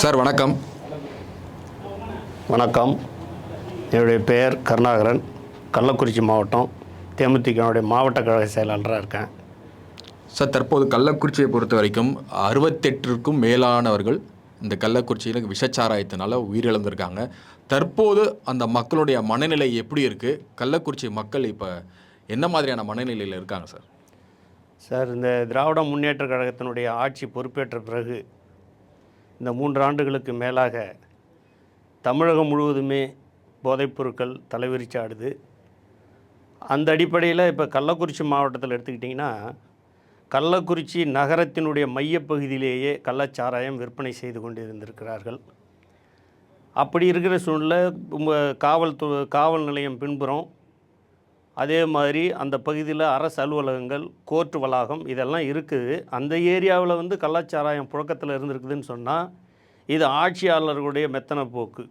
Sir வணக்கம். வணக்கம். என்னுடைய பெயர் கருணாகரன். கள்ளக்குறிச்சி மாவட்டம் தேமுதிகனுடைய மாவட்ட கழக செயலாளராக இருக்கேன். சார், தற்போது கள்ளக்குறிச்சியை பொறுத்த வரைக்கும் 68க்கும் மேலானவர்கள் இந்த கள்ளக்குறிச்சியில் விஷச்சாராயத்தினால உயிரிழந்திருக்காங்க. தற்போது அந்த மக்களுடைய மனநிலை எப்படி இருக்குது? கள்ளக்குறிச்சி மக்கள் இப்போ என்ன மாதிரியான மனநிலையில் இருக்காங்க சார்? சார், இந்த திராவிட முன்னேற்ற கழகத்தினுடைய ஆட்சி பொறுப்பேற்ற பிறகு இந்த 3 ஆண்டுகளுக்கு மேலாக தமிழகம் முழுவதுமே போதைப்பொருட்கள் தலைவிரிச்சாடுது. அந்த அடிப்படையில் இப்போ கள்ளக்குறிச்சி மாவட்டத்தில் எடுத்துக்கிட்டிங்கன்னா, கள்ளக்குறிச்சி நகரத்தினுடைய மையப்பகுதியிலேயே கள்ளச்சாராயம் விற்பனை செய்து கொண்டு இருந்திருக்கிறார்கள். அப்படி இருக்கிற சூழ்நிலை காவல் நிலையம் பின்புறம், அதே மாதிரி அந்த பகுதியில் அரசு அலுவலகங்கள், கோர்ட்டு வளாகம் இதெல்லாம் இருக்குது. அந்த ஏரியாவில் கள்ளச்சாராயம் புழக்கத்தில் இருந்திருக்குதுன்னு சொன்னால், இது ஆட்சியாளர்களுடைய மெத்தன போக்கு,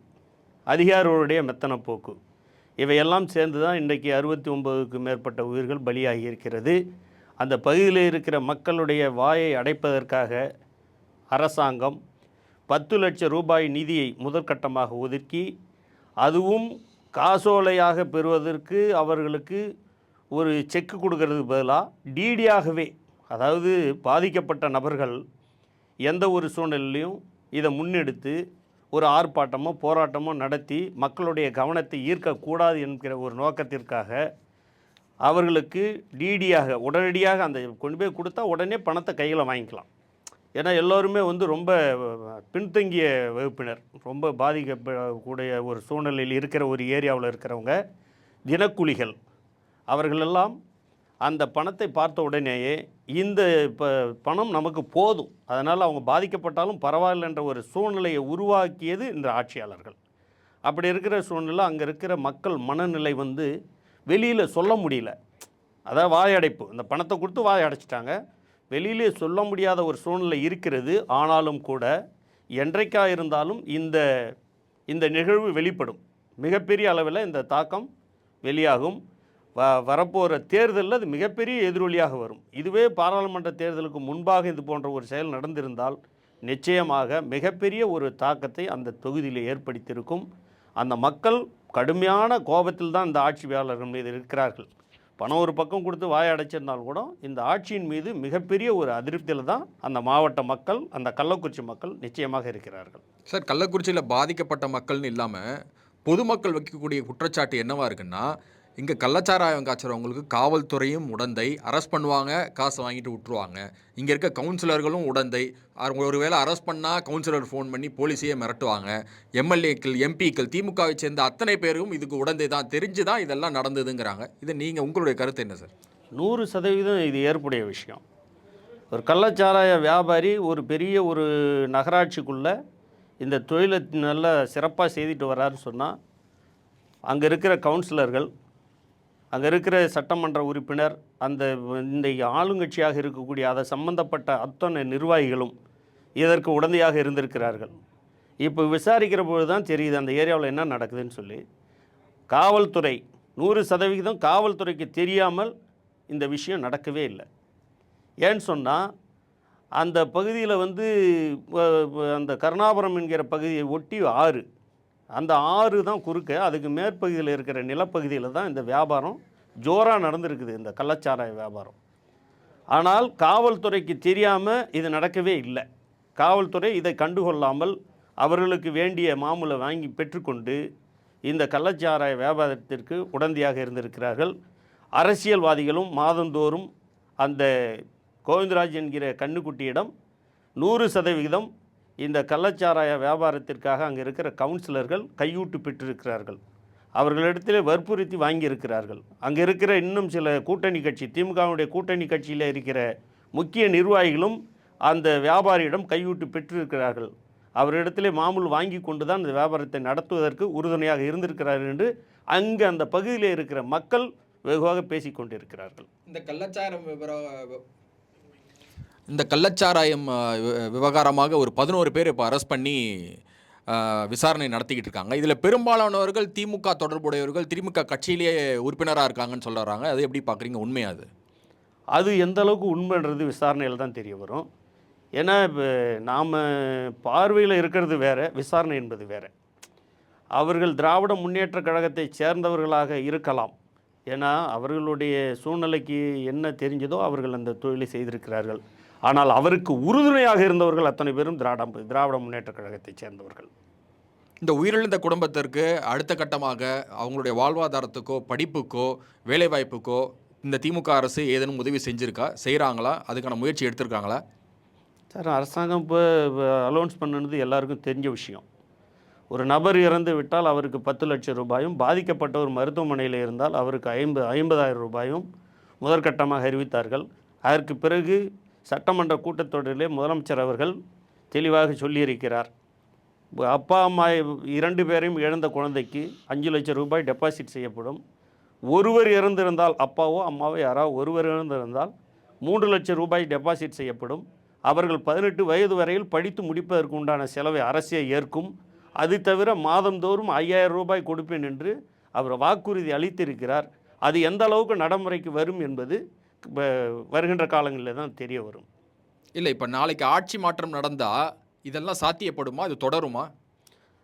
அதிகாரிகளுடைய மெத்தன போக்கு, இவையெல்லாம் சேர்ந்து தான் இன்றைக்கு 69க்கும் மேற்பட்ட உயிர்கள் பலியாகி இருக்கிறது. அந்த பகுதியில் இருக்கிற மக்களுடைய வாயை அடைப்பதற்காக அரசாங்கம் 10 லட்சம் ரூபாய் நிதியை முதற்கட்டமாக ஒதுக்கி, அதுவும் காசோலையாக பெறுவதற்கு அவர்களுக்கு ஒரு செக்கு கொடுக்கறதுக்கு பதிலாக டிடியாகவே, அதாவது பாதிக்கப்பட்ட நபர்கள் எந்த ஒரு சூழ்நிலையிலையும் இதை முன்னெடுத்து ஒரு ஆர்ப்பாட்டமோ போராட்டமோ நடத்தி மக்களுடைய கவனத்தை ஈர்க்கக்கூடாது என்கிற ஒரு நோக்கத்திற்காக அவர்களுக்கு டிடியாக உடனடியாக அந்த கொண்டு போய் கொடுத்தா உடனே பணத்தை கையில் வாங்கிக்கலாம். ஏன்னா எல்லோருமே ரொம்ப பின்தங்கிய வகுப்பினர், ரொம்ப பாதிக்கக்கூடிய ஒரு சூழ்நிலையில் இருக்கிற ஒரு ஏரியாவில் இருக்கிறவங்க, தினக்கூலிகள், அவர்களெல்லாம் அந்த பணத்தை பார்த்த உடனேயே இந்த பணம் நமக்கு போதும், அதனால் அவங்க பாதிக்கப்பட்டாலும் பரவாயில்லைன்ற ஒரு சூழ்நிலையை உருவாக்கியது இந்த ஆட்சியாளர்கள். அப்படி இருக்கிற சூழ்நிலை அங்கே இருக்கிற மக்கள் மனநிலை வெளியில் சொல்ல முடியல. அதாவது வாயடைப்பு, இந்த பணத்தை கொடுத்து வாயை அடைச்சிட்டாங்க. வெளியிலே சொல்ல முடியாத ஒரு சூழ்நிலை இருக்கிறது. ஆனாலும் கூட என்றைக்காக இருந்தாலும் இந்த நிகழ்வு வெளிப்படும். மிகப்பெரிய அளவில் இந்த தாக்கம் வெளியாகும். வரப்போகிற தேர்தலில் அது மிகப்பெரிய எதிரொலியாக வரும். இதுவே பாராளுமன்ற தேர்தலுக்கு முன்பாக இது போன்ற ஒரு செயல் நடந்திருந்தால் நிச்சயமாக மிகப்பெரிய ஒரு தாக்கத்தை அந்த தொகுதியில் ஏற்படுத்தியிருக்கும். அந்த மக்கள் கடுமையான கோபத்தில் தான் இந்த ஆட்சியாளர்கள் மீது இருக்கிறார்கள். பணம் ஒரு பக்கம் கொடுத்து வாயை அடைச்சிருந்தாலும் கூட இந்த ஆட்சியின் மீது மிகப்பெரிய ஒரு அதிருப்தியில் தான் அந்த மாவட்ட மக்கள், அந்த கள்ளக்குறிச்சி மக்கள் நிச்சயமாக இருக்கிறார்கள். சார், கள்ளக்குறிச்சியில் பாதிக்கப்பட்ட மக்கள்னு இல்லாமல் பொதுமக்கள் வைக்கக்கூடிய குற்றச்சாட்டு என்னவா இருக்குன்னா, இங்கே கள்ளச்சாராயம் காய்ச்சறவங்களுக்கு காவல்துறையும் உடந்தை, அரெஸ்ட் பண்ணுவாங்க, காசை வாங்கிட்டு விட்டுருவாங்க. இங்கே இருக்க கவுன்சிலர்களும் உடந்தை. ஒருவேளை அரெஸ்ட் பண்ணால் கவுன்சிலர் ஃபோன் பண்ணி போலீஸையே மிரட்டுவாங்க. எம்எல்ஏக்கள், எம்பிக்கள், திமுகவை சேர்ந்த அத்தனை பேரும் இதுக்கு உடந்தை தான், தெரிஞ்சு தான் இதெல்லாம் நடந்ததுங்கிறாங்க. இது நீங்கள் உங்களுடைய கருத்து என்ன சார்? 100% இது ஏற்புடைய விஷயம். ஒரு கள்ளச்சாராய வியாபாரி ஒரு பெரிய ஒரு நகராட்சிக்குள்ளே இந்த தொழிலை நல்லா சிறப்பாக செய்துட்டு வர்றாருன்னு சொன்னால், அங்கே இருக்கிற கவுன்சிலர்கள், அங்கே இருக்கிற சட்டமன்ற உறுப்பினர், இந்த ஆளுங்கட்சியாக இருக்கக்கூடிய அதை சம்பந்தப்பட்ட அத்தனை நிர்வாகிகளும் இதற்கு உடந்தையாக இருந்திருக்கிறார்கள். இப்போ விசாரிக்கிற பொழுது தான் தெரியுது அந்த ஏரியாவில் என்ன நடக்குதுன்னு சொல்லி. காவல்துறை 100% காவல்துறைக்கு தெரியாமல் இந்த விஷயம் நடக்கவே இல்லை. ஏன்னு சொன்னால், அந்த பகுதியில் அந்த கருணாபுரம் என்கிற பகுதியை ஒட்டி ஆறு, அந்த ஆறு தான் குறுக்க, அதுக்கு மேற்பகுதியில் இருக்கிற நிலப்பகுதியில் தான் இந்த வியாபாரம் ஜோராக நடந்திருக்குது, இந்த கள்ளச்சாராய வியாபாரம். ஆனால் காவல்துறைக்கு தெரியாமல் இது நடக்கவே இல்லை. காவல்துறை இதை கண்டுகொள்ளாமல் அவர்களுக்கு வேண்டிய மாமூலை வாங்கி பெற்றுக்கொண்டு இந்த கள்ளச்சாராய வியாபாரத்திற்கு உடந்தையாக இருந்திருக்கிறார்கள். அரசியல்வாதிகளும் மாதந்தோறும் அந்த கோவிந்தராஜ் என்கிற கண்ணுக்குட்டியிடம் 100% இந்த கள்ளச்சாராய வியாபாரத்திற்காக அங்கே இருக்கிற கவுன்சிலர்கள் கையூட்டு பெற்றிருக்கிறார்கள். அவர்களிடத்தில் வற்புறுத்தி வாங்கியிருக்கிறார்கள். அங்கே இருக்கிற இன்னும் சில கூட்டணி கட்சி, திமுகவுடைய கூட்டணி கட்சியில் இருக்கிற முக்கிய நிர்வாகிகளும் அந்த வியாபாரியிடம் கையூட்டு பெற்றிருக்கிறார்கள். அவரிடத்திலே மாமூல் வாங்கி கொண்டு தான் இந்த வியாபாரத்தை நடத்துவதற்கு உறுதுணையாக இருந்திருக்கிறார்கள் என்று அங்கே அந்த பகுதியில் இருக்கிற மக்கள் வெகுவாக பேசிக்கொண்டிருக்கிறார்கள். இந்த கள்ளச்சாராயம் விவகாரமாக ஒரு 11 பேர் இப்போ அரெஸ்ட் பண்ணி விசாரணை நடத்திக்கிட்டு இருக்காங்க. இதில் பெரும்பாலானவர்கள் திமுக தொடர்புடையவர்கள், திமுக கட்சியிலேயே உறுப்பினராக இருக்காங்கன்னு சொல்கிறாங்க. அது எப்படி பார்க்குறீங்க? உண்மையாது? அது எந்த அளவுக்கு உண்மைன்றது விசாரணையில் தான் தெரிய வரும். ஏன்னா இப்போ நாம் பார்வையில் இருக்கிறது வேறு, விசாரணை என்பது வேறு. அவர்கள் திராவிட முன்னேற்றக் கழகத்தை சேர்ந்தவர்களாக இருக்கலாம். ஏன்னா அவர்களுடைய சூழ்நிலைக்கு என்ன தெரிஞ்சதோ அவர்கள் அந்த தொழிலை செய்திருக்கிறார்கள். ஆனால் அவருக்கு உறுதுணையாக இருந்தவர்கள் அத்தனை பேரும் திராவிட முன்னேற்றக் கழகத்தைச் சேர்ந்தவர்கள். இந்த உயிரிழந்த குடும்பத்திற்கு அடுத்த கட்டமாக அவங்களுடைய வாழ்வாதாரத்துக்கோ, படிப்புக்கோ, வேலைவாய்ப்புக்கோ இந்த திமுக அரசு ஏதேனும் உதவி செஞ்சிருக்கா? செய்கிறாங்களா? அதுக்கான முயற்சி எடுத்திருக்காங்களா? சார், அரசாங்கம் இப்போ அலௌன்ஸ் பண்ணுனது எல்லாருக்கும் தெரிஞ்ச விஷயம். ஒரு நபர் இறந்து விட்டால் அவருக்கு 10 லட்சம் ரூபாயும், பாதிக்கப்பட்டவர் மருத்துவமனையில் இருந்தால் அவருக்கு 50,000 ரூபாயும் முதற்கட்டமாக அறிவித்தார்கள். அதற்கு பிறகு சட்டமன்ற கூட்டத்தொடரிலே முதலமைச்சர் அவர்கள் தெளிவாக சொல்லியிருக்கிறார். அப்பா அம்மா 2 பேரையும் இழந்த குழந்தைக்கு 5 லட்சம் ரூபாய் டெபாசிட் செய்யப்படும். ஒருவர் இறந்திருந்தால், அப்பாவோ அம்மாவோ யாராவது ஒருவர் இறந்திருந்தால் 3 லட்சம் ரூபாய் டெபாசிட் செய்யப்படும். அவர்கள் 18 வயது வரையில் படித்து முடிப்பதற்கு உண்டான செலவை அரசே ஏற்கும். அது தவிர மாதந்தோறும் 5,000 ரூபாய் கொடுப்பேன் என்று அவர் வாக்குறுதி அளித்திருக்கிறார். அது எந்த அளவுக்கு நடைமுறைக்கு வரும் என்பது வருகின்ற காலங்களில் தான் தெரிய வரும். இல்லை, இப்போ நாளைக்கு ஆட்சி மாற்றம் நடந்தால் இதெல்லாம் சாத்தியப்படுமா? இது தொடருமா?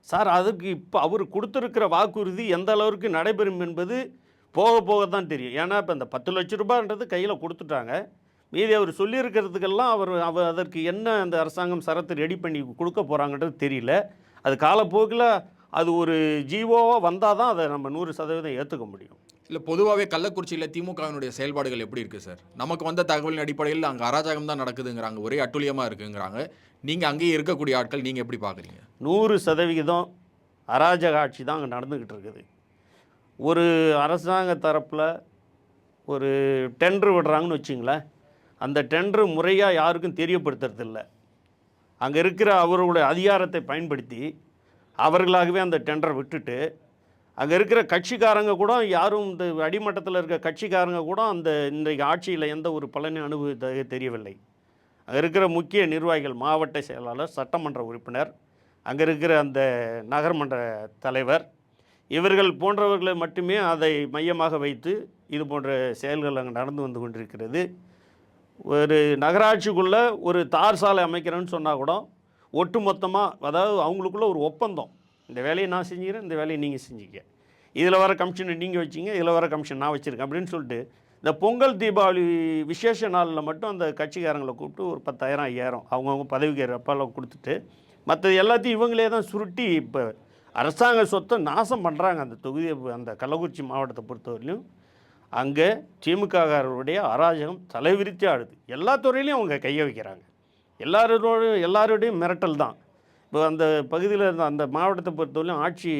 சார், அதுக்கு இப்போ அவர் கொடுத்துருக்கிற வாக்குறுதி எந்த அளவுக்கு நடைபெறும் என்பது போக போக தான் தெரியும். ஏன்னா இப்போ இந்த 10 லட்சம் ரூபான்றது கையில் கொடுத்துட்டாங்க. மீதி அவர் சொல்லியிருக்கிறதுக்கெல்லாம் அவர் அதற்கு என்ன அந்த அரசாங்கம் சரத்து ரெடி பண்ணி கொடுக்க போகிறாங்கன்றது தெரியல. அது காலப்போக்கில் அது ஒரு ஜீவோவாக வந்தால் தான் அதை நம்ம 100% ஏற்றுக்க முடியும். இல்லை, பொதுவாகவே கள்ளக்குறிச்சியில் திமுகவினுடைய செயல்பாடுகள் எப்படி இருக்குது சார்? நமக்கு வந்த தகவலின் அடிப்படையில் அங்கே அராஜகம் தான் நடக்குதுங்கிறாங்க, ஒரே அட்டூழியமாக இருக்குங்கிறாங்க. நீங்கள் அங்கேயே இருக்கக்கூடிய ஆட்கள், நீங்கள் எப்படி பார்க்குறீங்க? 100% அராஜக ஆட்சி தான் அங்கே நடந்துக்கிட்டு இருக்குது. ஒரு அரசாங்க தரப்பில் ஒரு டெண்டர் விடுறாங்கன்னு வச்சிங்களேன், அந்த டெண்டர் முறையாக யாருக்கும் தெரியப்படுத்துறதில்ல. அங்கே இருக்கிற அவர்களுடைய அதிகாரத்தை பயன்படுத்தி அவர்களாகவே அந்த டெண்டரை விட்டுட்டு, அங்கே இருக்கிற கட்சிக்காரங்க கூட யாரும், இந்த அடிமட்டத்தில் இருக்க கட்சிக்காரங்க கூட அந்த இன்றைக்கு ஆட்சியில் எந்த ஒரு பலனையும் அனுபவித்ததாக தெரியவில்லை. அங்கே இருக்கிற முக்கிய நிர்வாகிகள், மாவட்ட செயலாளர், சட்டமன்ற உறுப்பினர், அங்கே இருக்கிற அந்த நகர்மன்ற தலைவர், இவர்கள் போன்றவர்களை மட்டுமே அதை மையமாக வைத்து இது போன்ற செயல்கள் அங்கே நடந்து வந்து கொண்டிருக்கிறது. ஒரு நகராட்சிக்குள்ளே ஒரு தார் சாலை அமைக்கிறேன்னு சொன்னால் கூட ஒட்டுமொத்தமாக, அதாவது அவங்களுக்குள்ள ஒரு ஒப்பந்தம், இந்த வேலையை நான் செஞ்சுக்கிறேன், இந்த வேலையை நீங்கள் செஞ்சுக்க, இதில் வர கமிஷனை நீங்கள் வச்சிங்க, இதில் வர கமிஷன் நான் வச்சுருக்கேன் அப்படின்னு சொல்லிட்டு, இந்த பொங்கல் தீபாவளி விசேஷ நாளில் மட்டும் அந்த கட்சிக்காரங்களை கூப்பிட்டு ஒரு 10,000 5,000 அவங்கவுங்க பதவிக்கு ரப்பால் கொடுத்துட்டு, மற்றது எல்லாத்தையும் இவங்களே தான் சுருட்டி இப்போ அரசாங்க சொத்தை நாசம் பண்ணுறாங்க. அந்த தொகுதியை, அந்த கள்ளக்குறிச்சி மாவட்டத்தை பொறுத்தவரையிலும் அங்கே திமுககாரருடைய அராஜகம் தலைவிரித்து ஆடுது. எல்லா துறையிலையும் அவங்க கையை வைக்கிறாங்க. எல்லாரோடையும் மிரட்டல் தான். இப்போ அந்த பகுதியில் இருந்த அந்த மாவட்டத்தை பொறுத்தவரையிலும் ஆட்சி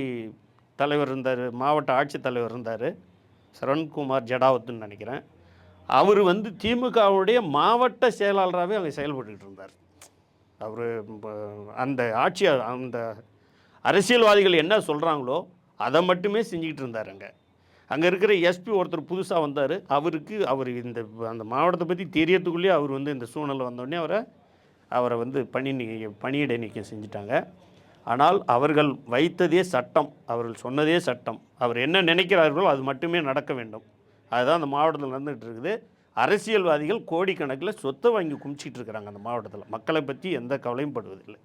தலைவர் இருந்தார், மாவட்ட ஆட்சித்தலைவர் இருந்தார், சரண்குமார் ஜடாவத்துன்னு நினைக்கிறேன். அவர் வந்து திமுகவுடைய மாவட்ட செயலாளராகவே அங்கே செயல்பட்டுக்கிட்டு இருந்தார். அவர் அந்த ஆட்சி, அந்த அரசியல்வாதிகள் என்ன சொல்கிறாங்களோ அதை மட்டுமே செஞ்சுக்கிட்டு இருந்தார். அங்கே இருக்கிற எஸ்பி ஒருத்தர் புதுசாக வந்தார். அவர் அந்த மாவட்டத்தை பற்றி தெரியறதுக்குள்ளேயே அவர் வந்து இந்த சூழ்நிலை வந்தோடனே அவரை வந்து பணியிடை நீக்கம் செஞ்சுட்டாங்க. ஆனால் அவர்கள் வைத்ததே சட்டம், அவர்கள் சொன்னதே சட்டம். அவர் என்ன நினைக்கிறார்களோ அது மட்டுமே நடக்க வேண்டும். அதுதான் அந்த மாவட்டத்தில் நடந்துகிட்டு இருக்குது. அரசியல்வாதிகள் கோடிக்கணக்கில் சொத்தை வாங்கி குமிச்சிட்டு இருக்கிறாங்க அந்த மாவட்டத்தில். மக்களை பற்றி எந்த கவலையும் படுவதில்லை.